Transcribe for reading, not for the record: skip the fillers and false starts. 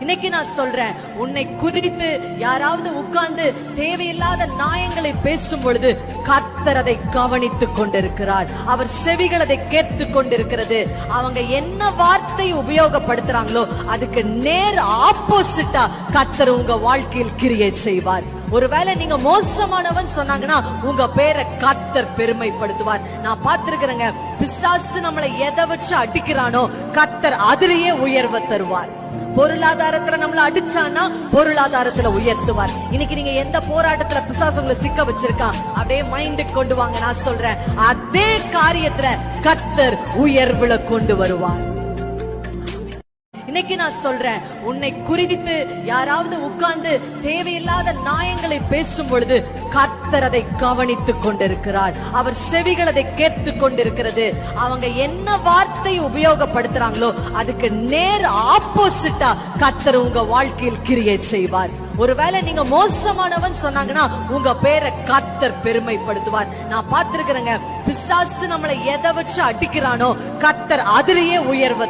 இன்னைக்கு நான் சொல்றேன், உன்னை குறித்து யாராவது உட்கார்ந்து தேவையில்லாத நியாயங்களை பேசும் பொழுது கர்த்தர் அதை கவனித்துக் கொண்டிருக்கிறார். அவர் செவிகள் அதை கேட்டுக் கொண்டிருக்கிறது. அவங்க என்ன வார்த்தை உபயோகப்படுத்துறாங்களோ அதுக்கு நேர் ஆப்போசிட்டா கர்த்தர் உங்க வாழ்க்கையில் கிரியை செய்வார். ஒருவேளை நீங்க மோசமானவன் சொன்னாங்கன்னா உங்க பேரை கர்த்தர் பெருமைப்படுத்துவார். நான் பார்த்திருக்கிறேங்க, பிசாசு நம்மளை எதை வச்சு அடிக்கிறானோ கர்த்தர் அதிலேயே உயர்வை தருவார். பொருளாதாரத்துல நம்மள அடிச்சானா பொருளாதாரத்துல உயர்த்துவார். இன்னைக்கு நீங்க எந்த போராட்டத்துல பிசாசு உங்களை சிக்க வச்சிருக்கான் அப்படியே மைண்டுக்கு கொண்டு வாங்க. நான் சொல்றேன், அதே காரியத்துல கர்த்தர் உயர்வுல கொண்டு வருவார். இன்னைக்கு நான் சொல்றேன், உன்னை குறித்து யாராவது உட்கார்ந்து தேவையில்லாத நியாயங்களை பேசும் பொழுது கர்த்தர் அதை கவனித்துக் கொண்டிருக்கிறார். அவர் செவிகள் அதை கேட்டுக் கொண்டிருக்கிறது. அவங்க என்ன வார்த்தை உபயோகப்படுத்துறாங்களோ அதுக்கு நேர் ஆப்போசிட்டா கர்த்தர் உங்க வாழ்க்கையில் கிரியை செய்வார். ஒருவேளை நீங்க மோசமானவன் சொன்னாங்கன்னா உங்க பேரை கர்த்தர் பெருமைப்படுத்துவார். நான் பார்த்திருக்கிறேங்க, பிசாசு நம்மளை எதை வச்சு அடிக்கிறானோ கர்த்தர் அதிலேயே உயர்வை